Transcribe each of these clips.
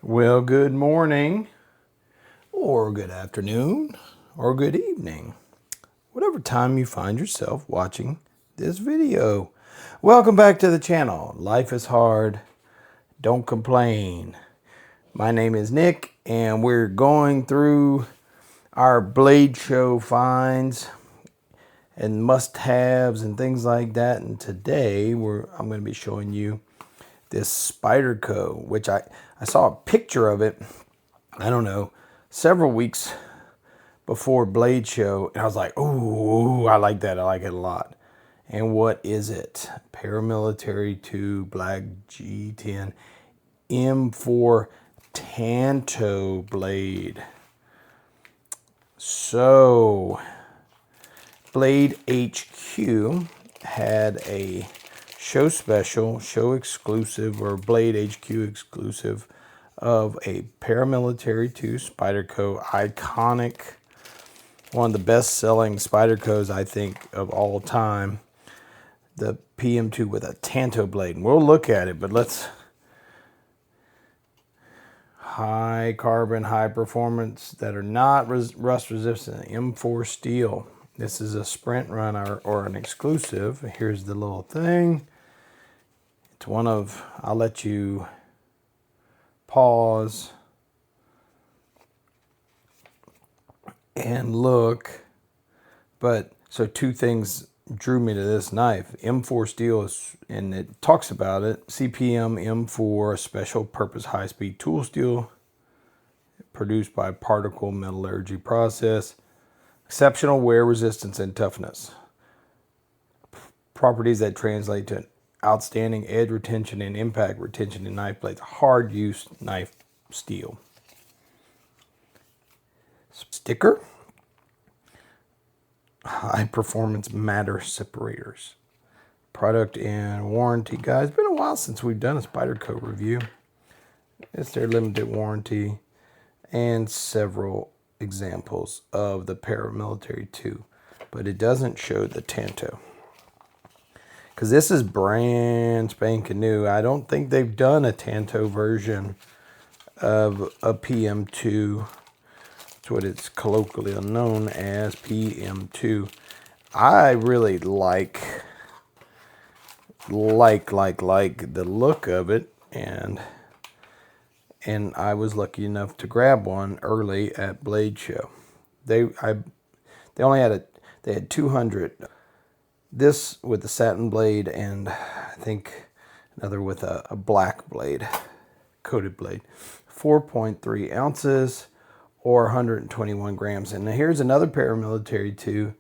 Well, good morning, or good afternoon, or good evening, whatever time you find yourself watching this video. Welcome back to the channel. Life is hard, don't complain. My name is Nick, and we're going through our Blade Show finds and must-haves and things like that. And today I'm going to be showing you this Spyderco, which I saw a picture of it, I don't know, several weeks before Blade Show, and I was like, oh, I like that. I like it a lot. And what is it? Paramilitary 2 Black G10 M4 Tanto blade. So, BladeHQ had a show special, show exclusive, or BladeHQ exclusive of a Paramilitary 2 Spyderco, iconic, one of the best-selling Spydercos, I think, of all time. The PM2 with a Tanto blade. And we'll look at it, but let's... High carbon, high performance that are not rust resistant. M4 steel. This is a sprint run or an exclusive. Here's the little thing. It's one of, I'll let you pause and look. But so two things drew me to this knife. M4 steel is, and it talks about it, CPM M4, special purpose high speed tool steel produced by particle metallurgy process. Exceptional wear resistance and toughness. Properties that translate to outstanding edge retention and impact retention in knife blades. Hard use knife steel. Sticker. High performance matter separators. Product and warranty. Guys, it's been a while since we've done a Spyderco review. It's their limited warranty and several examples of the Paramilitary 2, but it doesn't show the Tanto because this is brand spanking new. I don't think they've done a Tanto version of a PM2. That's what it's colloquially known as, PM2. I really like the look of it, and I was lucky enough to grab one early at Blade Show. They had 200. This with the satin blade, and I think another with a black blade, coated blade. 4.3 ounces or 121 grams. And here's another Paramilitary 2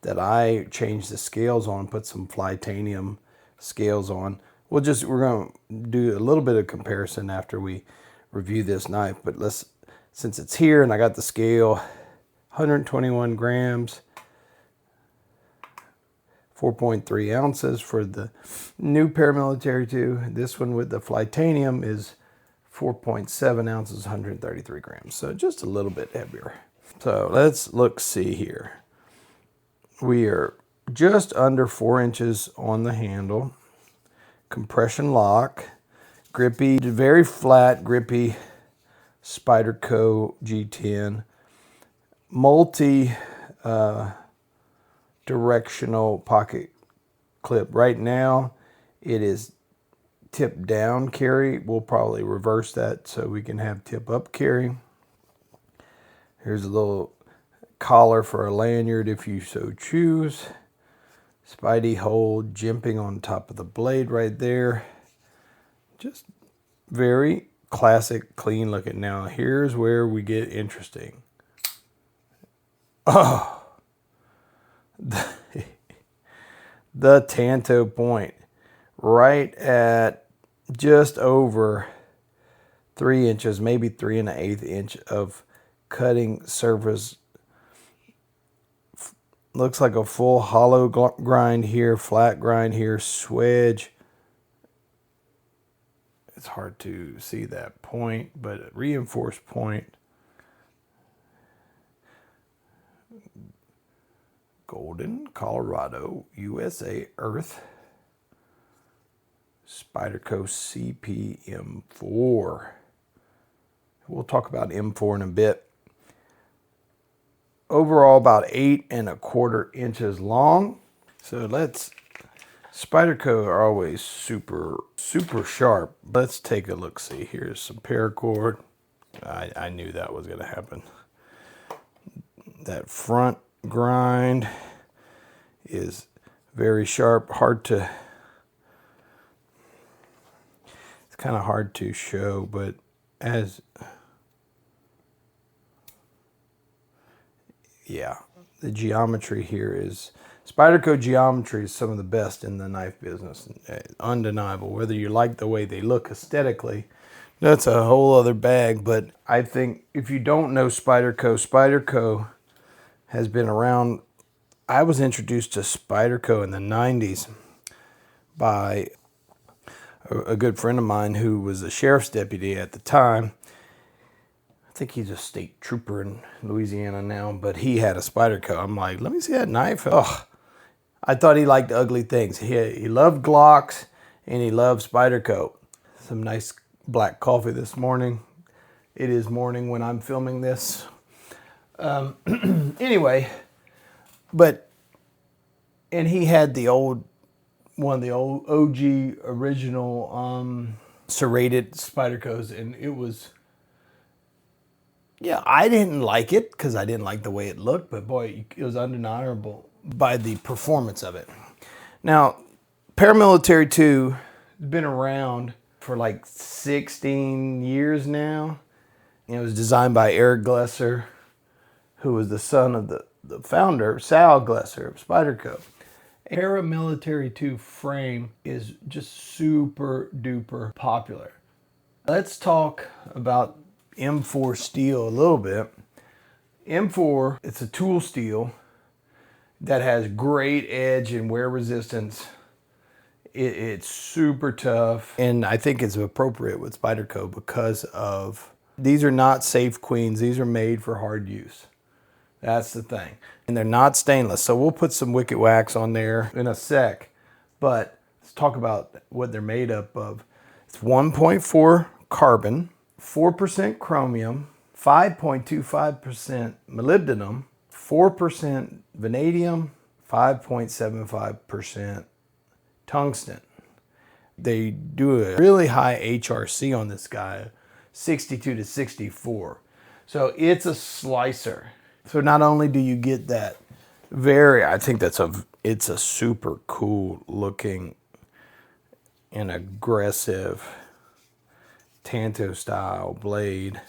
that I changed the scales on, put some Flitanium scales on. We're going to do a little bit of comparison after we review this knife, but since it's here and I got the scale, 121 grams, 4.3 ounces for the new Paramilitary 2. This one with the Flitanium is 4.7 ounces, 133 grams. So just a little bit heavier. So let's see here. We are just under 4 inches on the handle. Compression lock. Grippy, very flat, grippy Spyderco G10. Multi-directional pocket clip. Right now, it is tip down carry. We'll probably reverse that so we can have tip up carry. Here's a little collar for a lanyard if you so choose. Spidey hole jimping on top of the blade right there. Just very classic, clean looking. Now, here's where we get interesting. Oh, the Tanto point. Right at just over 3 inches, maybe 3 1/8 inch of cutting surface. Looks like a full hollow grind here, flat grind here, swedge. It's hard to see that point, but a reinforced point. Golden, Colorado, USA, Earth. Spyderco CPM M4. We'll talk about M4 in a bit. Overall, about 8¼ inches long. So Spyderco are always super sharp. Let's take a look. See, here's some paracord. I knew that was going to happen. That front grind is very sharp. It's kind of hard to show, but the geometry here is, Spyderco geometry is some of the best in the knife business. Undeniable. Whether you like the way they look aesthetically, that's a whole other bag. But I think if you don't know Spyderco has been around. I was introduced to Spyderco in the 90s by a good friend of mine who was a sheriff's deputy at the time. I think he's a state trooper in Louisiana now, but he had a Spyderco. I'm like, let me see that knife. Oh, I thought he liked ugly things. He loved Glocks and he loved Spyderco. Some nice black coffee this morning. It is morning when I'm filming this. Anyway, and he had one of the old OG original serrated Spydercos, and it was, yeah, I didn't like it because I didn't like the way it looked, but boy, it was undeniable by the performance of it. Now, Paramilitary 2 has been around for like 16 years now. It was designed by Eric Glesser, who was the son of the founder, Sal Glesser of Spyderco. Paramilitary 2 frame is just super duper popular. Let's talk about M4 steel a little bit. M4, it's a tool steel that has great edge and wear resistance. It's super tough, and I think it's appropriate with Spyderco because of, these are not safe queens. These are made for hard use. That's the thing. And they're not stainless. So we'll put some wicked wax on there in a sec. But let's talk about what they're made up of. It's 1.4 carbon, 4% chromium, 5.25% molybdenum, 4% vanadium, 5.75% tungsten. They do a really high HRC on this guy, 62 to 64. So it's a slicer. So not only do you get that I think it's a super cool looking and aggressive Tanto style blade,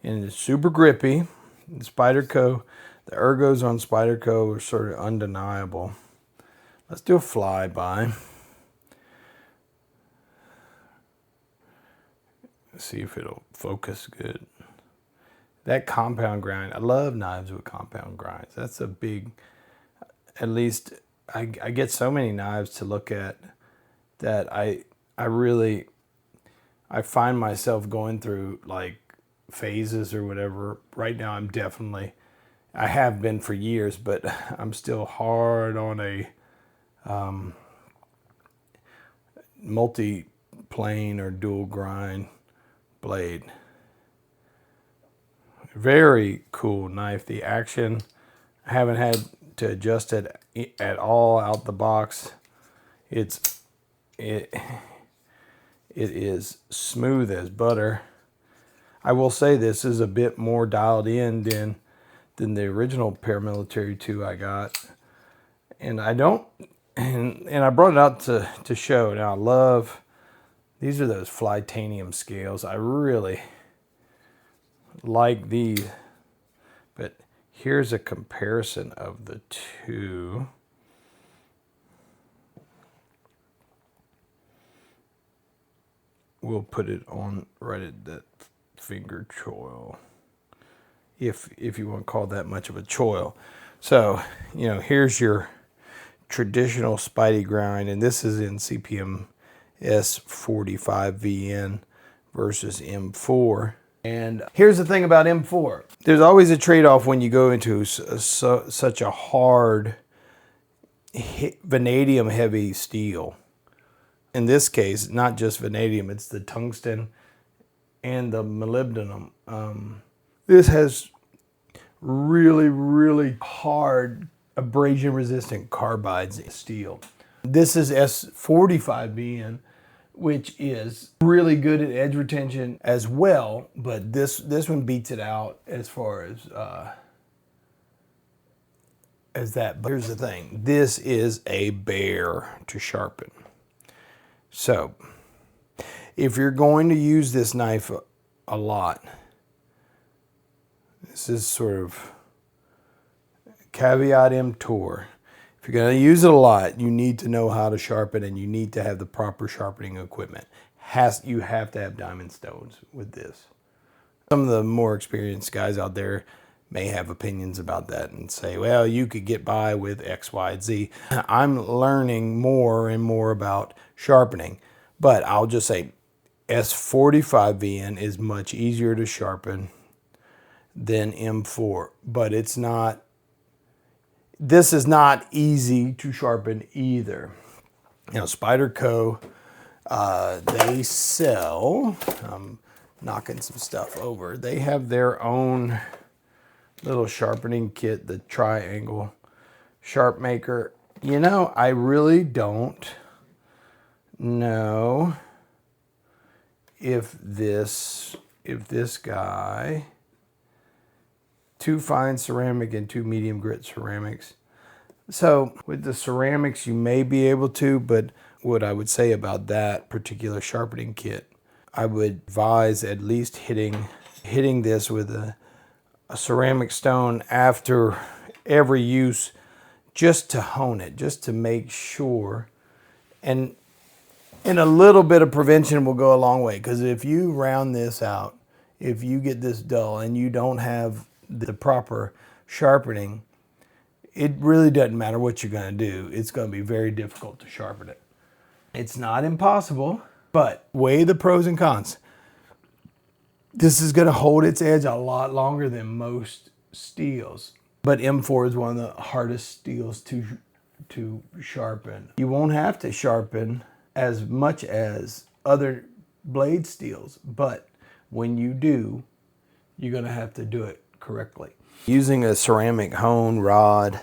and it's super grippy. The Spyderco, the ergos on Spyderco are sort of undeniable. Let's do a flyby. See if it'll focus good. That compound grind, I love knives with compound grinds. That's a big, at least I get so many knives to look at that I find myself going through like phases or whatever. Right now I have been for years, but I'm still hard on a multi-plane or dual grind blade. Very cool knife. The action, I haven't had to adjust it at all out the box. It is smooth as butter. I will say this is a bit more dialed in than the original Paramilitary 2 I got. And I brought it out to show. Now I love, these are those Flytanium scales. I really like these, but here's a comparison of the two. We'll put it on right at that finger choil, if you want to call that much of a choil. So, here's your traditional Spidey grind, and this is in CPM S45VN versus M4. And here's the thing about M4. There's always a trade-off when you go into such a hard vanadium heavy steel. In this case, not just vanadium, it's the tungsten and the molybdenum. This has really hard abrasion resistant carbides in steel. This is S45VN, which is really good at edge retention as well, but this one beats it out as far as that. But here's the thing, this is a bear to sharpen. So if you're going to use this knife a lot, this is sort of caveat emptor. If you're going to use it a lot, you need to know how to sharpen, and you need to have the proper sharpening equipment. You have to have diamond stones with this. Some of the more experienced guys out there may have opinions about that and say, well, you could get by with X, Y, and Z. I'm learning more and more about sharpening, but I'll just say S45VN is much easier to sharpen than M4, but it's not. This is not easy to sharpen either. You know, Spyderco, they sell, I'm knocking some stuff over, they have their own little sharpening kit, the triangle sharp maker. You know, I really don't know if this guy, 2 fine ceramic and 2 medium grit ceramics. So with the ceramics, you may be able to, but what I would say about that particular sharpening kit, I would advise at least hitting this with a ceramic stone after every use, just to hone it, just to make sure. And a little bit of prevention will go a long way, because if you round this out, if you get this dull and you don't have the proper sharpening, it really doesn't matter what you're going to do. It's going to be very difficult to sharpen it. It's not impossible, but weigh the pros and cons. This is going to hold its edge a lot longer than most steels, but M4 is one of the hardest steels to sharpen. You won't have to sharpen as much as other blade steels, but when you do, you're going to have to do it correctly. Using a ceramic hone rod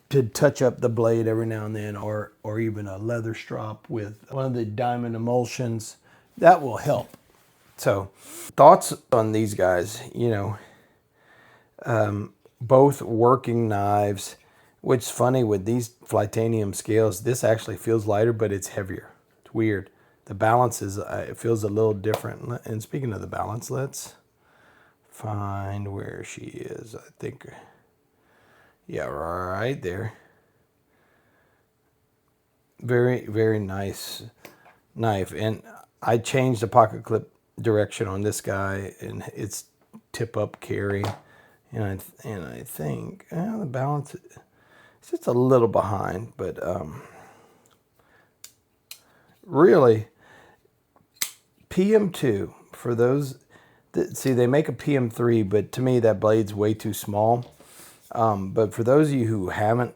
to touch up the blade every now and then, or even a leather strop with one of the diamond emulsions, that will help. So thoughts on these guys, you know, both working knives, which is funny with these Flytanium scales, this actually feels lighter, but it's heavier. It's weird. The balance is, it feels a little different. And speaking of the balance, let's find where she is. I think, yeah, right there. Very nice knife. And I changed the pocket clip direction on this guy, and it's tip up carry. And I think the balance is just a little behind, but really, PM2, for those that see, they make a PM3, but to me that blade's way too small. But for those of you who haven't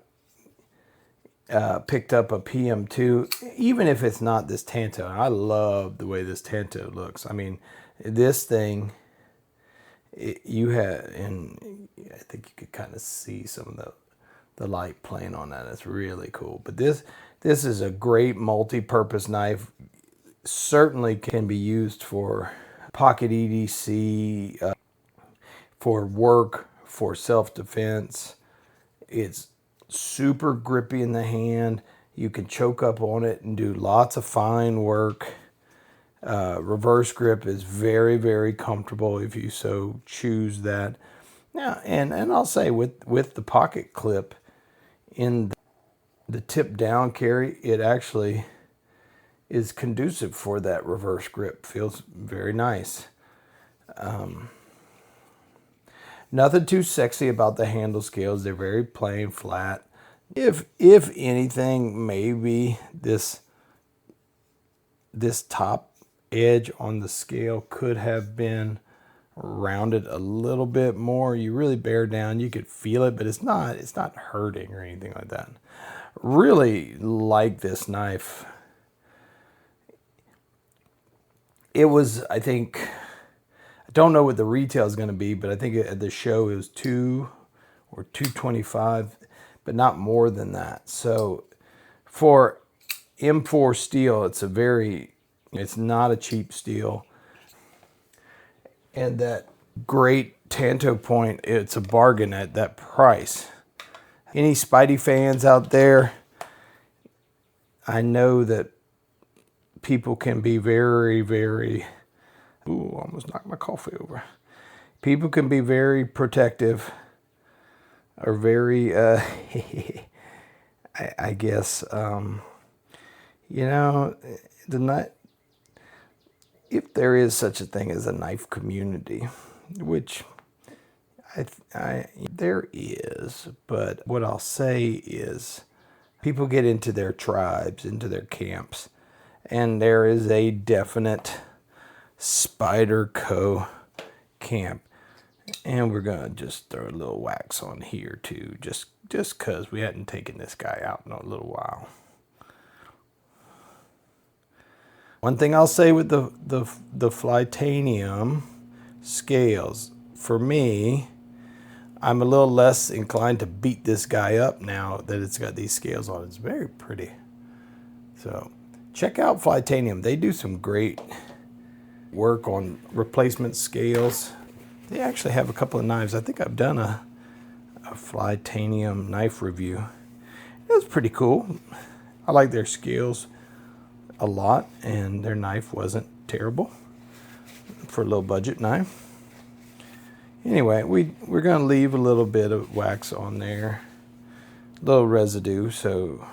picked up a PM2, even if it's not this Tanto, I love the way this Tanto looks. I mean, this thing, you have, and I think you could kind of see some of the light playing on that. It's really cool. But this is a great multi-purpose knife. Certainly can be used for pocket EDC, for work, for self-defense. It's super grippy in the hand. You can choke up on it and do lots of fine work. Reverse grip is very comfortable if you so choose that. Now, and I'll say with the pocket clip in the tip down carry, it actually is conducive for that reverse grip. Feels very nice. Nothing too sexy about the handle scales. They're very plain, flat. If anything, maybe this top edge on the scale could have been rounded a little bit more. You really bear down, you could feel it, but it's not hurting or anything like that. Really like this knife. It was, I think, I don't know what the retail is going to be, but I think at the show it was $2 or $225, but not more than that. So for M4 steel, it's not a cheap steel. And that great Tanto point, it's a bargain at that price. Any Spidey fans out there, I know that people can be very, very, ooh, almost knocked my coffee over. People can be very protective or very, I guess, you know, if there is such a thing as a knife community, which there is, but what I'll say is people get into their tribes, into their camps, and there is a definite Spyderco camp. And we're going to just throw a little wax on here too, just because we hadn't taken this guy out in a little while. One thing I'll say with the Flytanium scales, for me, I'm a little less inclined to beat this guy up now that it's got these scales on. It's very pretty. So check out Flytanium. They do some great work on replacement scales. They actually have a couple of knives. I think I've done a Flytanium knife review. It was pretty cool. I like their scales a lot, and their knife wasn't terrible for a low budget knife. Anyway, we're going to leave a little bit of wax on there, a little residue, so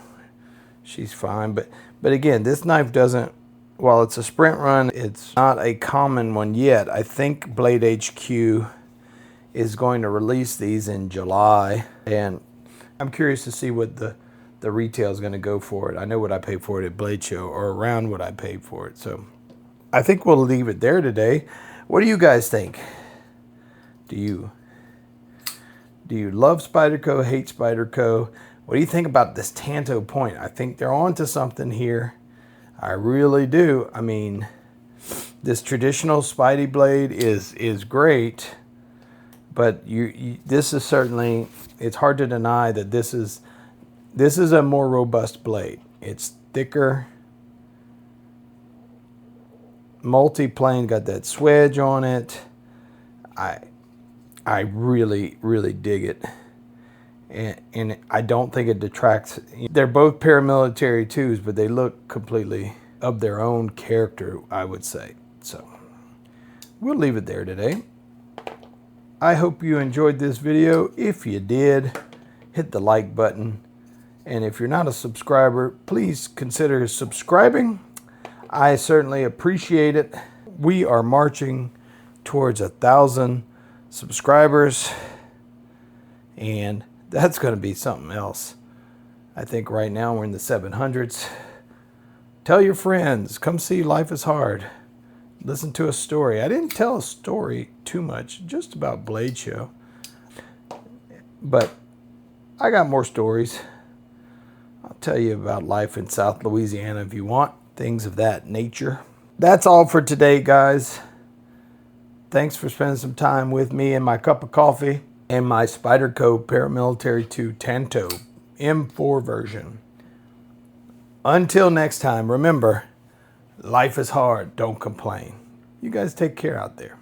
she's fine. But again, this knife doesn't, while it's a sprint run, it's not a common one yet. I think BladeHQ is going to release these in July, and I'm curious to see what the retail is going to go for it. I know what I paid for it at Blade Show, or around what I paid for it. So I think we'll leave it there today. What do you guys think? Do you love Spyderco, hate Spyderco? What do you think about this Tanto point? I think they're onto something here. I really do. I mean, this traditional Spidey blade is great, but this is certainly, it's hard to deny that this is a more robust blade. It's thicker, multi-plane, got that swedge on it. I really, really dig it. And I don't think it detracts. They're both paramilitary twos, but they look completely of their own character, I would say. So we'll leave it there today. I hope you enjoyed this video. If you did, hit the like button. And if you're not a subscriber, please consider subscribing. I certainly appreciate it. We are marching towards 1,000 subscribers, and that's going to be something else. I think right now we're in the 700s. Tell your friends, come see Life is Hard. Listen to a story. I didn't tell a story too much, just about Blade Show. But I got more stories. I'll tell you about life in South Louisiana if you want, things of that nature. That's all for today, guys. Thanks for spending some time with me and my cup of coffee and my Spyderco Paramilitary 2 Tanto M4 version. Until next time, remember, life is hard, don't complain. You guys take care out there.